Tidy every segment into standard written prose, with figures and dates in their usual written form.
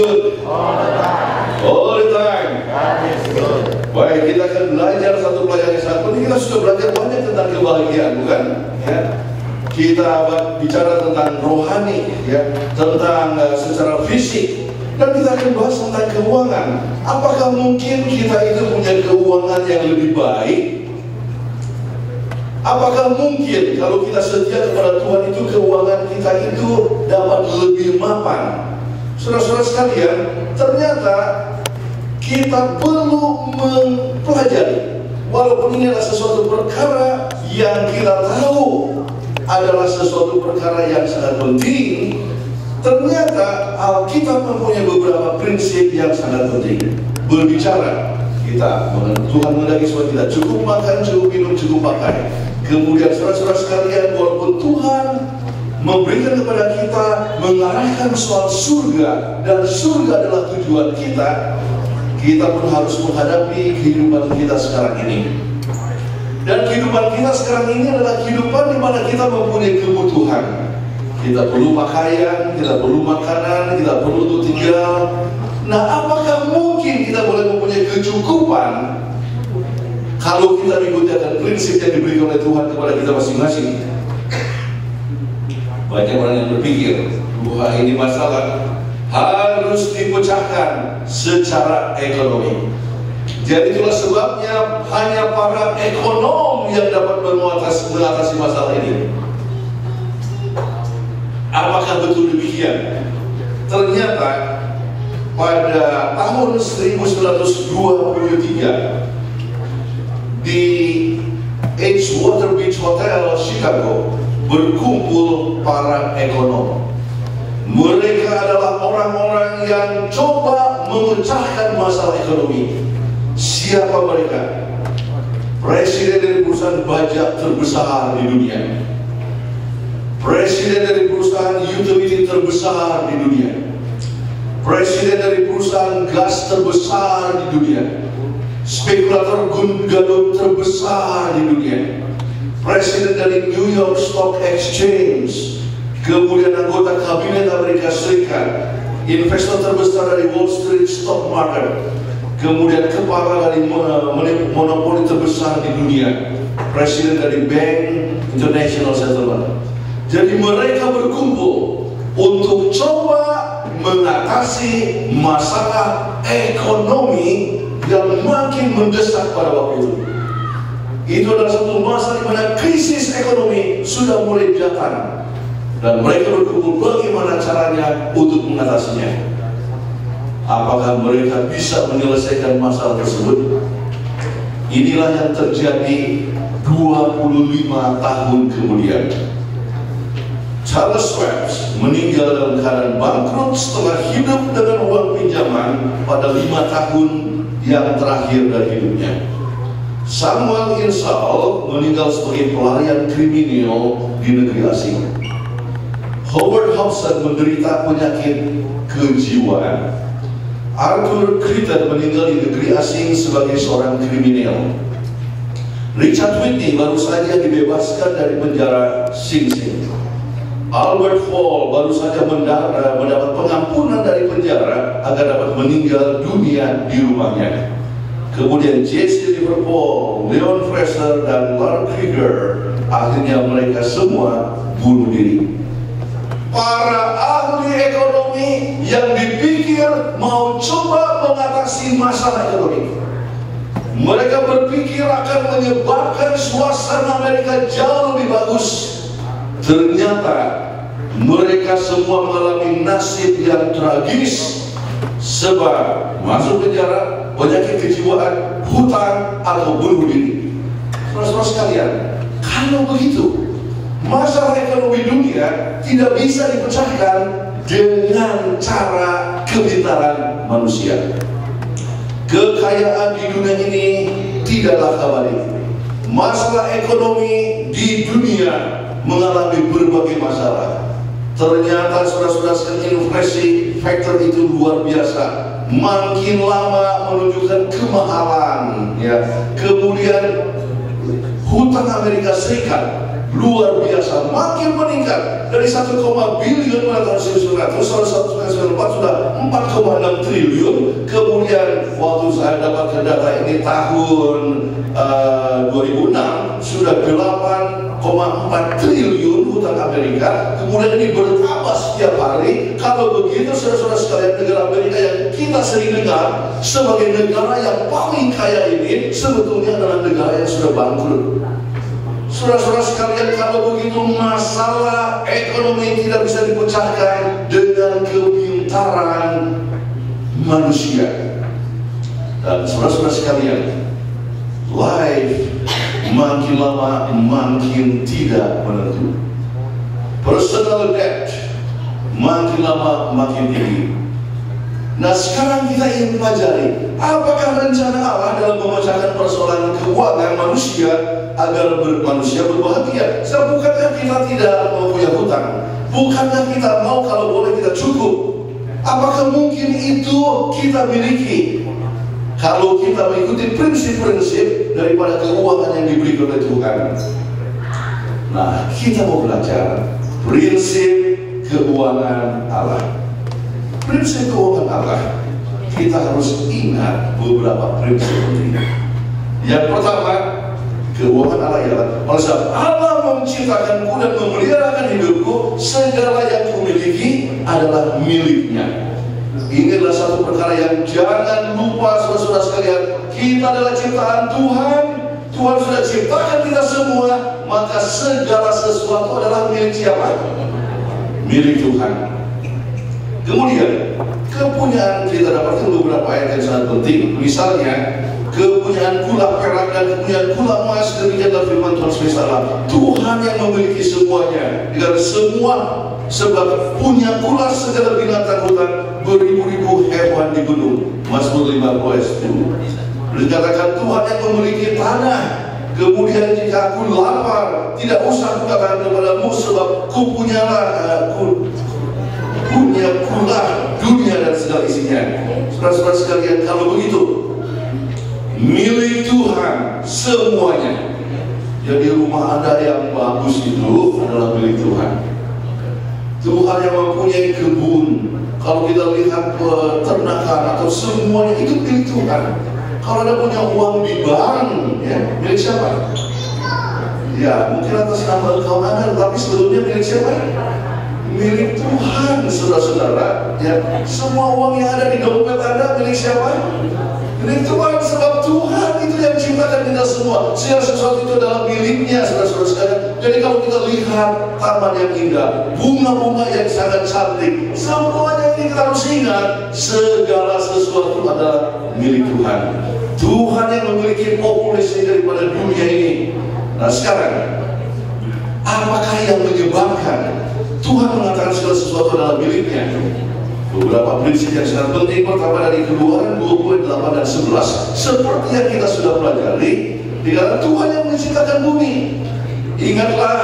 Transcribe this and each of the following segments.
good? All the time. Baik, kita akan belajar satu pelajaran yang sangat penting. Kita sudah belajar banyak tentang kebahagiaan, bukan? Ya. Kita bicara tentang rohani, ya, tentang secara fisik, dan kita akan bahas tentang keuangan. Apakah mungkin kita itu punya keuangan yang lebih baik? Apakah mungkin kalau kita setia kepada Tuhan itu keuangan kita itu dapat lebih mapan? Saudara-saudara sekalian, ternyata kita perlu mempelajari, walaupun ini adalah sesuatu perkara yang kita tahu adalah sesuatu perkara yang sangat penting. Ternyata Alkitab mempunyai beberapa prinsip yang sangat penting. Berbicara, Tuhan menghendaki supaya kita cukup makan, cukup minum, cukup pakai. Kemudian saudara-saudara sekalian, walaupun Tuhan memberikan kepada kita, mengarahkan soal surga, dan surga adalah tujuan kita, kita pun harus menghadapi kehidupan kita sekarang ini. Dan kehidupan kita sekarang ini adalah kehidupan di mana kita mempunyai kebutuhan. Kita perlu pakaian, kita perlu makanan, kita perlu untuk tinggal. Nah, apakah mungkin kita boleh mempunyai kecukupan kalau kita mengikuti prinsip yang diberikan oleh Tuhan kepada kita masing-masing? Banyak orang yang berpikir, wah ini masalah harus dipecahkan secara ekonomi. Jadi itulah sebabnya hanya para ekonom yang dapat mengatasi masalah ini. Apakah betul demikian? Ternyata pada tahun 1923 di Edgewater Beach Hotel, Chicago, berkumpul para ekonom. Mereka adalah orang-orang yang coba memecahkan masalah ekonomi. Siapa mereka? Presiden dari perusahaan bajak terbesar di dunia, presiden dari perusahaan utility terbesar di dunia, presiden dari perusahaan gas terbesar di dunia, spekulator gadun terbesar di dunia, presiden dari New York Stock Exchange, kemudian anggota kabinet Amerika Serikat, investor terbesar dari Wall Street Stock Market, kemudian kepala dari monopoli terbesar di dunia, presiden dari Bank International Settlement. Jadi mereka berkumpul untuk coba mengatasi masalah ekonomi yang makin mendesak pada waktu itu. Itu adalah satu masa di mana krisis ekonomi sudah mulai datang, dan mereka berkumpul bagaimana caranya untuk mengatasinya. Apakah mereka bisa menyelesaikan masalah tersebut? Inilah yang terjadi 25 tahun kemudian. Charles Schwab meninggal dalam keadaan bangkrut setelah hidup dengan uang pinjaman pada 5 tahun yang terakhir dari hidupnya. Samuel Insull meninggal sebagai pelarian kriminal di negeri asing. Howard Hobson menderita penyakit kejiwaan. Arthur Crichton meninggal di negeri asing sebagai seorang kriminal. Richard Whitney baru saja dibebaskan dari penjara Sing Sing. Albert Hall baru saja mendapat pengampunan dari penjara agar dapat meninggal dunia di rumahnya. Kemudian Jesse Liverpool, Leon Fraser, dan Larry Krieger, akhirnya mereka semua bunuh diri. Para ahli ekonomi yang dipikir mau coba mengatasi masalah ekonomi, mereka berpikir akan menyebabkan suasana Amerika jauh lebih bagus. Ternyata mereka semua mengalami nasib yang tragis, sebab masuk penjara, penyakit kejiwaan, hutang, atau bunuh diri. Saudara-saudara sekalian, kalau begitu, masalah ekonomi dunia tidak bisa dipecahkan dengan cara kepintaran manusia. Kekayaan di dunia ini tidaklah abadi. Masalah ekonomi di dunia mengalami berbagai masalah. Ternyata saudara-saudara sekalian, inflasi faktor itu luar biasa. Makin lama menunjukkan kemahalan, ya. Kemudian hutang Amerika Serikat luar biasa, makin meningkat dari 1, billion pada tahun 1900, tahun 1994 sudah 4,6 triliun. Kemudian waktu saya dapat data ini tahun 2006 sudah 8,4 triliun hutang Amerika. Kemudian ini bertambah setiap hari. Kalau begitu saudara-saudara sekalian, negara Amerika yang kita sering dengar sebagai negara yang paling kaya ini sebetulnya adalah negara yang sudah bangkrut. Saudara-saudara sekalian, kalau begitu masalah ekonomi tidak bisa dipecahkan dengan kepintaran manusia. Dan saudara-saudara sekalian, life makin lama makin tidak menentu. Personal debt makin lama makin tinggi. Nah, sekarang kita ingin pelajari, apakah rencana Allah dalam memecahkan persoalan keuangan manusia agar manusia berbahagia? Bukankah kita tidak mau punya hutang? Bukankah kita mau kalau boleh kita cukup? Apakah mungkin itu kita miliki kalau kita mengikuti prinsip-prinsip daripada keuangan yang diberi oleh Tuhan? Nah, kita mau belajar prinsip keuangan Allah. Prinsip keuangan Allah, kita harus ingat beberapa prinsip penting. Yang pertama, keuangan Allah ialah oleh sebab Allah menciptakanku dan memeliharakan hidupku, segala yang kumiliki adalah miliknya. Inilah satu perkara yang jangan lupa saudara-saudara sekalian. Kita adalah ciptaan Tuhan. Tuhan sudah ciptakan kita semua, maka segala sesuatu adalah milik siapa? Milik Tuhan. Kemudian kepunyaan kita dapatkan beberapa ayat yang sangat penting. Misalnya kepunyaan gula perak dan kepunyaan gula emas, demikianlah firman Tuhan semesta alam. Tuhan yang memiliki semuanya. Dengan semua, sebab punya pula segala binatang hutan, beribu-ribu hewan di gunung. Mazmur 50 ayat 10. Dikatakan Tuhan yang memiliki tanah. Kemudian jika aku lapar, tidak usah aku katakan kepadamu, sebab punya pula dunia dan segala isinya. Saudara-saudara sekalian, kalau begitu milik Tuhan semuanya. Jadi rumah Anda yang bagus itu adalah milik Tuhan. Tuhan yang mempunyai kebun, kalau kita lihat peternakan atau semuanya itu milik Tuhan. Kalau Anda punya uang di bank, ya, milik siapa? Ya, mungkin atas nama engkau Anda, tapi sebelumnya milik siapa? Milik Tuhan, saudara-saudara. Ya, semua uang yang ada di dompet Anda milik siapa? Milik Tuhan, sebab Tuhan itu yang menciptakan kita semua. Segala sesuatu itu adalah miliknya, saudara-saudara sekalian. Jadi kalau kita lihat taman yang indah, bunga-bunga yang sangat cantik, semuanya ini kita harus ingat, segala sesuatu adalah milik Tuhan. Tuhan yang memiliki populasi daripada dunia ini. Nah, sekarang apakah yang menyebabkan Tuhan mengatakan segala sesuatu adalah miliknya? Beberapa prinsip yang sangat penting. Pertama dari Keluaran 28 dan 11, seperti yang kita sudah pelajari, dikatakan Tuhan yang menciptakan bumi. Ingatlah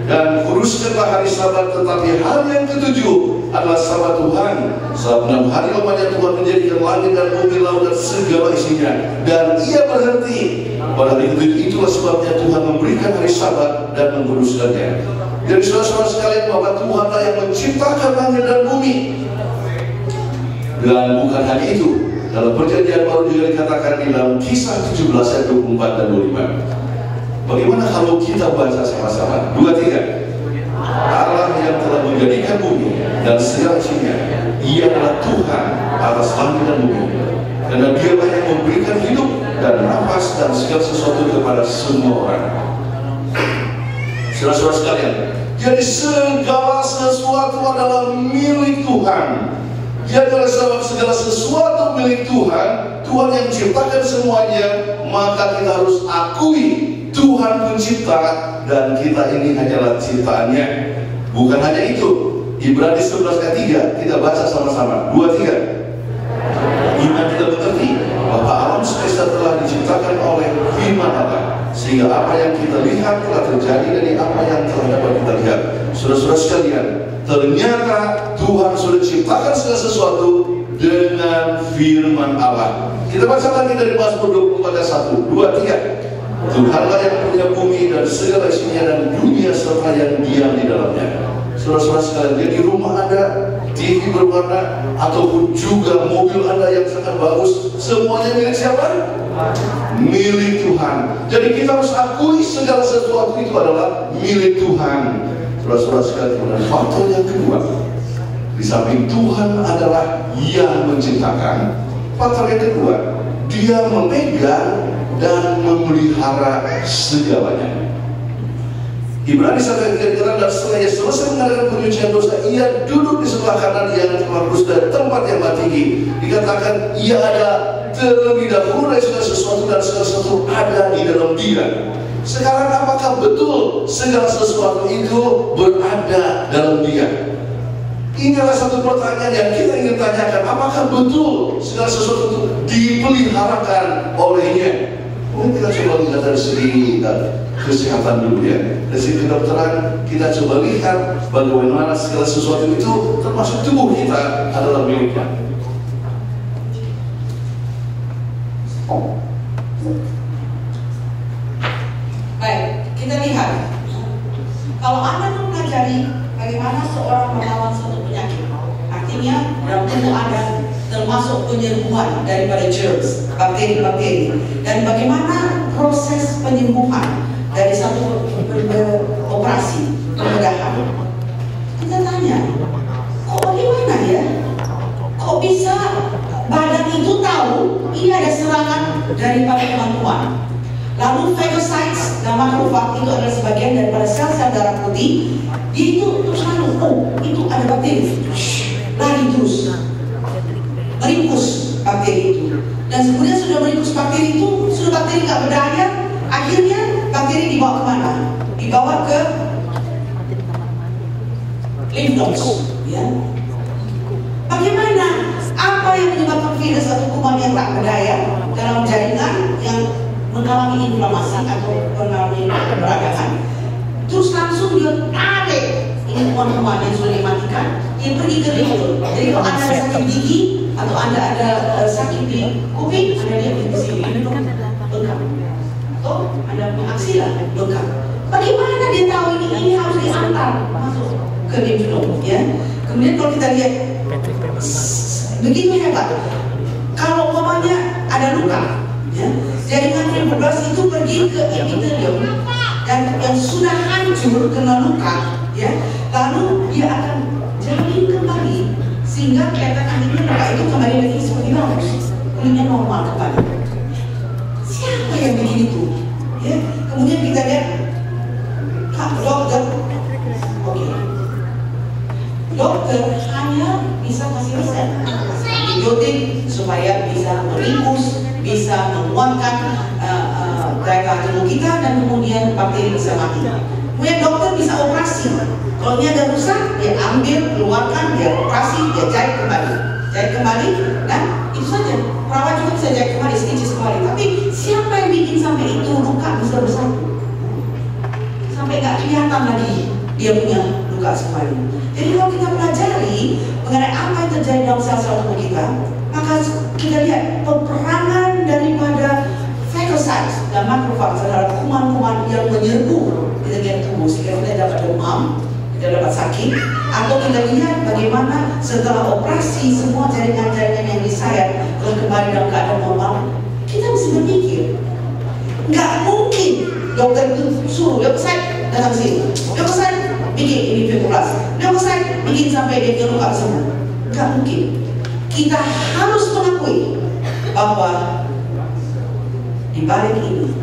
dan kuruskanlah hari Sabat, tetapi hari yang ketujuh adalah Sabat Tuhan. Sebab 6 hari lamanya Tuhan menjadikan langit dan bumi, laut dan segala isinya, dan Ia berhenti pada hari ketujuh. Itulah sebabnya Tuhan memberikan hari Sabat dan mengkuduskannya. Jadi saudara-saudara sekalian, bahwa Tuhanlah yang menciptakan langit dan bumi. Dan bukan hanya itu, dalam perjanjian baru juga dikatakan di dalam Kisah 17 ayat 24 dan 25. Bagaimana kalau kita baca sama-sama? 2-3. Allah yang telah menjadikan bumi dan segala isinya, Ia adalah Tuhan atas langit dan bumi, karena Dialah yang memberikan hidup dan nafas dan segala sesuatu kepada semua orang. Saudara-saudara sekalian, jadi segala sesuatu adalah milik Tuhan. Jadi oleh sebab segala sesuatu milik Tuhan, Tuhan yang menciptakan semuanya, maka kita harus akui Tuhan pencipta dan kita ini hanyalah ciptaannya. Bukan hanya itu, Ibrani 11 ayat 3 kita baca sama-sama. 2-3. Iman kita mengerti bahwa alam semesta telah diciptakan oleh firman Allah, sehingga apa yang kita lihat telah terjadi dari apa yang telah dapat kita lihat. Saudara-saudara sekalian, ternyata Tuhan sudah ciptakan segala sesuatu dengan firman Allah. Kita baca lagi dari Mazmur 24 ayat 1, 2, 3. Tuhanlah yang punya bumi dan segala isinya dan dunia serta yang diam di dalamnya. Saudara-saudara sekalian, jadi rumah Anda, TV berwarna, ataupun juga mobil Anda yang sangat bagus, semuanya milik siapa? Milik Tuhan. Jadi kita harus akui segala sesuatu itu adalah milik Tuhan. Saudara-saudara sekalian, dan faktor yang kedua, di samping Tuhan adalah yang menciptakan, faktor yang kedua, Dia memegang dan memelihara segalanya. Ibrani 1:3 dikatakan, dan setelah ia selesai mengadakan penyucian dosa, ia duduk di sebelah kanan yang telah kudus dan tempat yang maha tinggi. Dikatakan ia ada terlebih dahulu dari segala sesuatu, dan segala sesuatu ada di dalam Dia. Sekarang apakah betul segala sesuatu itu berada dalam Dia? Inilah satu pertanyaan yang kita ingin tanyakan. Apakah betul segala sesuatu itu dipeliharakan olehnya? Mungkin kita coba lihat dari segi kesehatan dulu ya. Dari segi kedokteran kita coba lihat bagaimana segala sesuatu itu termasuk tubuh kita adalah miliknya. Baik, kita lihat. Kalau Anda mempelajari bagaimana seorang melawan suatu penyakit, artinya dalam tubuh Anda termasuk penyembuhan daripada germs, bakteri-bakteri, dan bagaimana proses penyembuhan dari satu operasi pembedahan. Kita tanya, kok bagaimana ya? Kok bisa badan itu tahu ini ada serangan daripada kuman-kuman? Lalu phagocytes dan makrofag itu adalah sebagian daripada sel-sel darah putih. Dia itu terus lalu, oh itu ada bakteri, lari terus meringkus bakteri itu. Dan kemudian sudah meringkus bakteri itu, sudah bakteri nggak berdaya, akhirnya bakteri dibawa kemana? Dibawa ke lymph nodes, ya. Bagaimana? Apa yang menyebabkan virus atau kuman yang tak berdaya dalam jaringan yang mengalami inflamasi atau mengalami peradangan? Terus langsung dia tarik ini kuman-kuman yang sudah dimatikan, dia pergi ke lymph node. Jadi kalau Anda ada sakit gigi atau Anda ada sakit di kuping, Anda lihat di sini bengkak, atau Anda punya aksila bengkak. Bagaimana dia tahu ini harus diantar masuk ke lymph node, ya? Kemudian kalau kita lihat begitu hebat. Kalau umpamanya ada luka, ya, jaringan fibroblast itu pergi ke epitelium dan yang sudah hancur kena luka, ya, lalu dia akan jalin kembali sehingga kelihatan akhirnya luka itu kembali lagi seperti bagus, kulitnya normal kembali. Siapa yang begitu? Ya, kemudian kita lihat, dokter, oke. Dokter hanya bisa kasih resep antibiotik supaya bisa meringkus, bisa menguatkan daya tubuh kita, dan kemudian bakteri bisa mati. Kemudian dokter bisa operasi. Kalau dia ada rusak, dia ambil, keluarkan, dia operasi, dia jahit kembali, dan itu saja. Perawat juga bisa jahit kembali, stitches kembali. Tapi siapa yang bikin sampai itu luka bisa bersatu? Sampai nggak kelihatan lagi dia punya luka kembali. Jadi kalau kita pelajari mengenai apa yang terjadi dalam sel-sel tubuh kita, maka kita lihat peperangan daripada phagocytes dan makrofag terhadap kuman-kuman yang menyerbu di bagian tubuh sehingga kita dapat demam, kita dapat sakit. Atau kita lihat bagaimana setelah operasi semua jaringan-jaringan yang disayat telah kembali dalam keadaan normal. Kita mesti berpikir, nggak mungkin dokter itu suruh leukosit datang sini, leukosit bikin ini fibroblast, leukosit bikin sampai dia terluka semua. Nggak mungkin. Kita harus mengakui bahwa di balik ini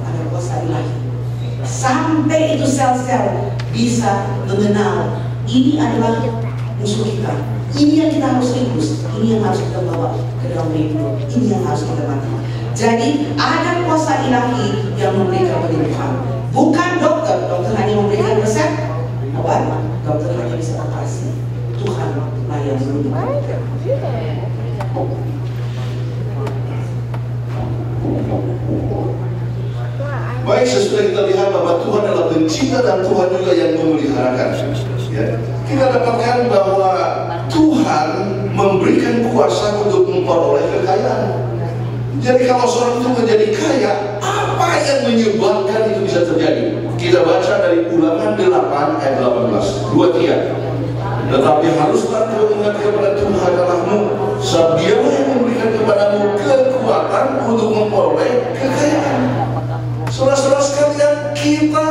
ada kuasa ilahi. Sampai itu sel-sel bisa mengenal ini adalah musuh kita. Ini yang kita harus ringkus. Ini yang harus kita bawa ke dalam hidup. Ini yang harus kita mati. Jadi ada kuasa ilahi yang memberikan penyembuhan. Bukan dokter. Dokter hanya memberikan resep obat. Dokter hanya bisa operasi. Tuhan lah yang menyembuhkan. Baik, sesudah kita lihat bahwa Tuhan adalah pencipta dan Tuhan juga yang memeliharakan, ya, kita dapatkan bahwa Tuhan memberikan kuasa untuk memperoleh kekayaan. Jadi kalau seorang itu menjadi kaya, apa Apa yang menyebabkan itu bisa terjadi? Kita baca dari Ulangan 8 ayat 18. Dua tiga. Tetapi haruslah kau ingat kepada Tuhan Allahmu, sebab Dialah yang memberikan kepadamu kekuatan untuk memperoleh kekayaan. Saudara-saudara sekalian, kita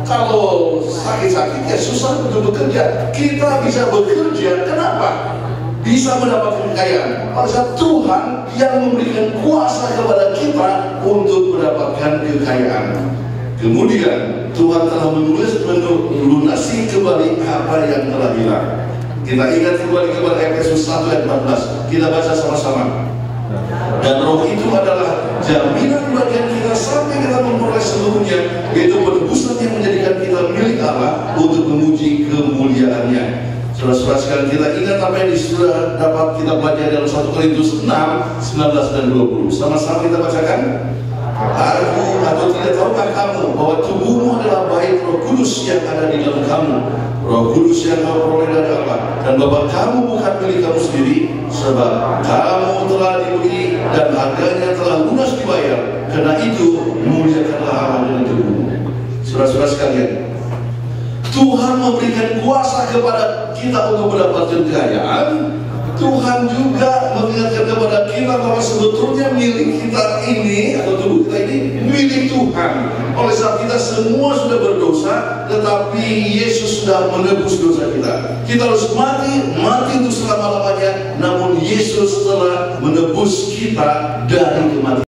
kalau sakit-sakit ya susah untuk bekerja. Kita bisa bekerja, kenapa? Bisa mendapatkan kekayaan. Pada saat Tuhan yang memberikan kuasa kepada kita untuk mendapatkan kekayaan. Kemudian Tuhan telah melunasi kembali apa yang telah hilang. Kita ingat kembali kepada Efesus 1 ayat 14. Kita baca sama-sama. Dan roh itu adalah jaminan bagian kita sampai kita memperoleh seluruhnya, yaitu penebusan yang menjadikan kita milik Allah untuk memuji kemuliaannya. Saudara-saudara sekalian, kita ingat apa yang sudah dapat kita pelajari dalam 1 Korintus 6, 19 dan 20. Sama-sama kita bacakan. Aku atau tidak tahukah kamu bahwa tubuhmu adalah bait Roh Kudus yang ada di dalam kamu, Roh Kudus yang kau peroleh dari Allah, dan bahwa kamu bukan milik kamu sendiri, sebab kamu telah dibeli dan harganya telah lunas dibayar. Karena itu muliakanlah Allah dengan tubuhmu. Saudara-saudara sekalian, Tuhan memberikan kuasa kepada kita untuk mendapatkan kekayaan. Tuhan juga mengingatkan kepada kita bahwa sebetulnya milik kita ini atau tubuh kita ini milik Tuhan. Oleh sebab kita semua sudah berdosa, tetapi Yesus sudah menebus dosa kita. Kita harus mati untuk selama-lamanya, namun Yesus telah menebus kita dari kematian.